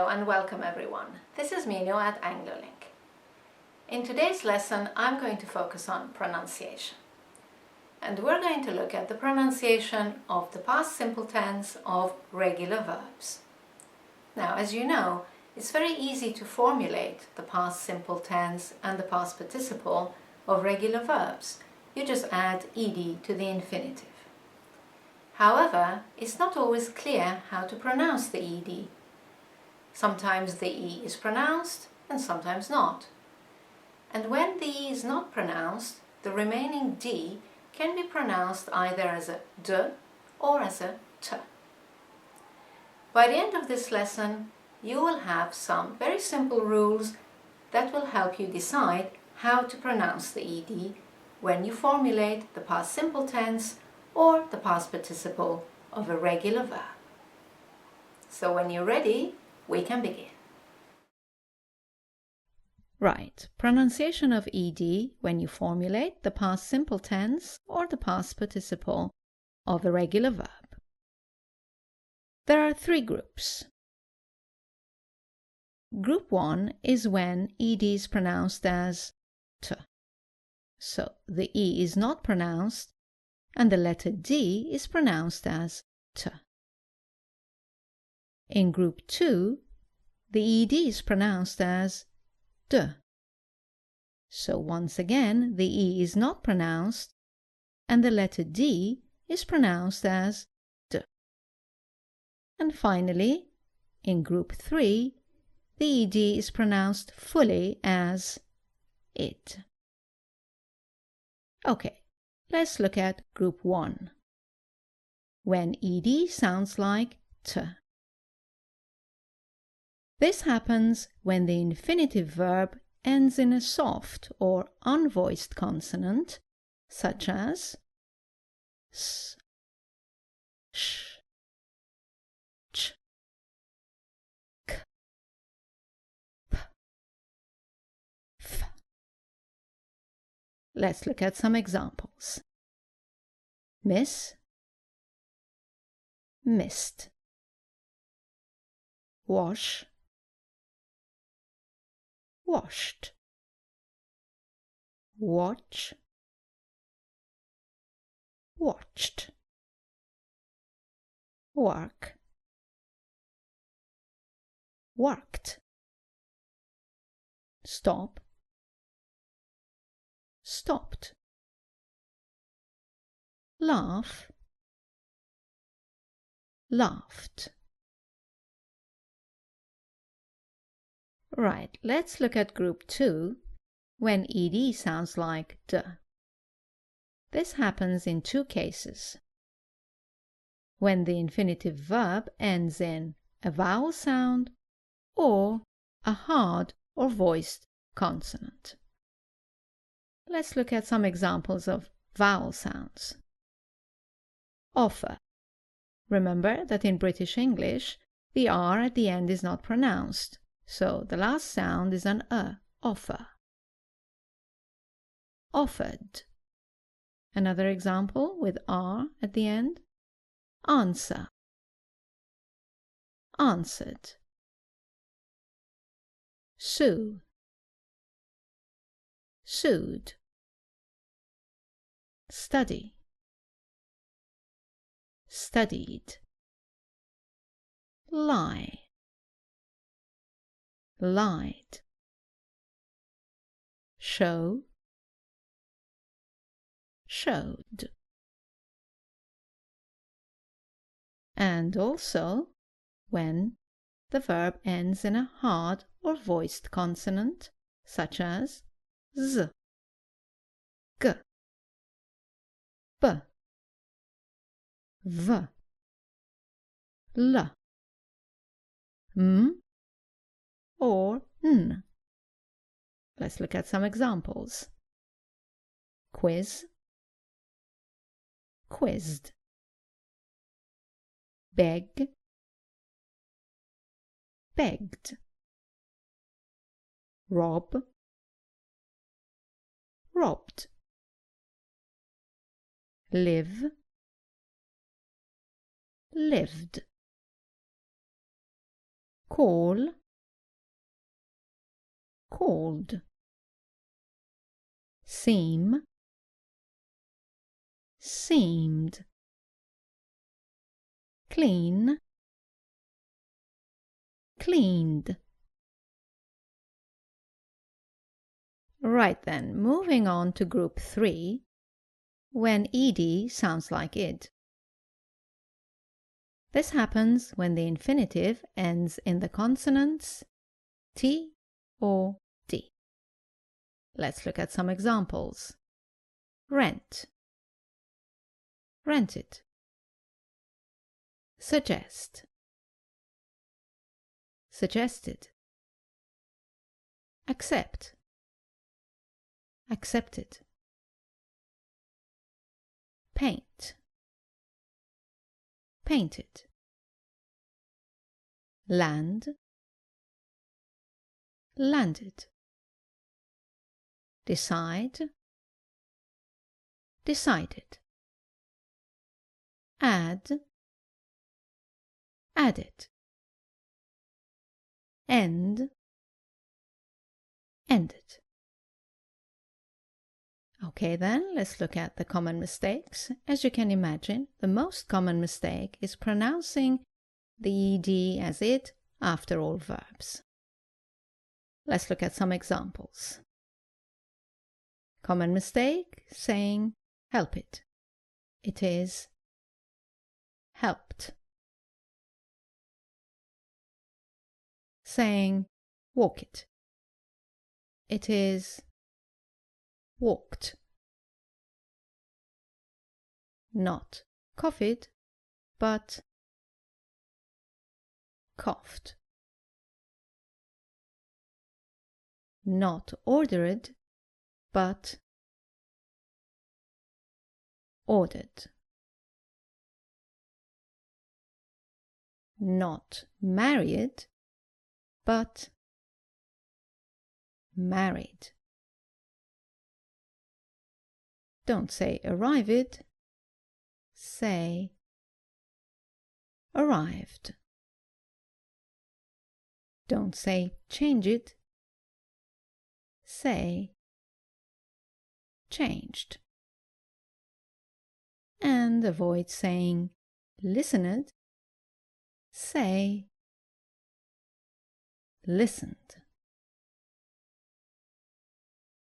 Hello and welcome everyone. This is Minoo at Anglo-Link. In today's lesson I'm going to focus on pronunciation. And we're going to look at the pronunciation of the past simple tense of regular verbs. Now, as you know, it's very easy to formulate the past simple tense and the past participle of regular verbs. You just add ed to the infinitive. However, it's not always clear how to pronounce the ed. Sometimes the E is pronounced and sometimes not. And when the E is not pronounced, the remaining D can be pronounced either as a D or as a T. By the end of this lesson, you will have some very simple rules that will help you decide how to pronounce the ED when you formulate the past simple tense or the past participle of a regular verb. So when you're ready, we can begin. Right, pronunciation of ed when you formulate the past simple tense or the past participle of a regular verb. There are three groups. Group 1 is when ed is pronounced as t. So the e is not pronounced and the letter d is pronounced as t. In group 2, the ed is pronounced as d. So once again, the e is not pronounced and the letter d is pronounced as d. And finally, in group 3, the ed is pronounced fully as it. Okay, let's look at group 1. When ed sounds like t. This happens when the infinitive verb ends in a soft or unvoiced consonant, such as s, sh, ch, k, p, f. Let's look at some examples. Miss, missed. Wash, washed. Watch, watched. Work, worked. Stop, stopped. Laugh, laughed. Right, let's look at group 2, when ed sounds like d. This happens in two cases. When the infinitive verb ends in a vowel sound or a hard or voiced consonant. Let's look at some examples of vowel sounds. Offer. Remember that in British English, the R at the end is not pronounced. So the last sound is an offer. Offered. Another example with R at the end. Answer. Answered. Sue. Sued. Study. Studied. Lie. Lied. Show, showed. And also when the verb ends in a hard or voiced consonant, such as z, g, b, v, l, m, or n. Let's look at some examples. Quiz, quizzed. Beg, begged. Rob, robbed. Live, lived. call, called, seem, seemed, clean, cleaned. Right then, moving on to group 3, when ed sounds like id. This happens when the infinitive ends in the consonants t or d. Let's look at some examples. Rent, rented. Suggest, suggested. Accept, accepted. Paint, painted. Land, landed. Decide, decided. Add, added. End, ended. Okay then, let's look at the common mistakes. As you can imagine, the most common mistake is pronouncing the ed as id after all verbs. Let's look at some examples. Common mistake, saying help it. It is helped. Saying walk it. It is walked. Not coughed, but coughed. Not ordered, but ordered. Not married, but married. Don't say arrived, say arrived. Don't say changed, say changed. And avoid saying listened, say listened.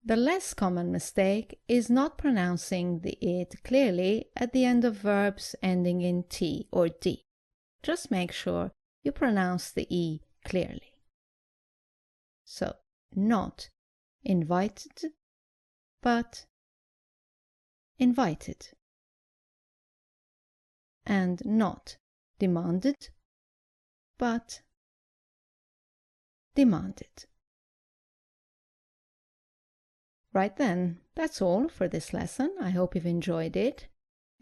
The less common mistake is not pronouncing the id clearly at the end of verbs ending in t or d. Just make sure you pronounce the e clearly. So, not invited, but invited. And not demanded, but demanded. Right then, that's all for this lesson. I hope you've enjoyed it.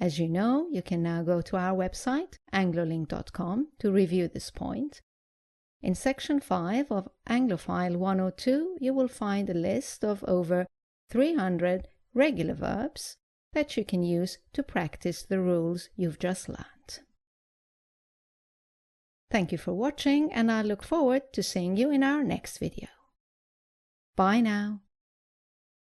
As you know, you can now go to our website, Anglo-Link.com, to review this point. In section 5 of Anglophile 102, you will find a list of over 300 regular verbs that you can use to practice the rules you've just learned. Thank you for watching, and I look forward to seeing you in our next video. Bye now.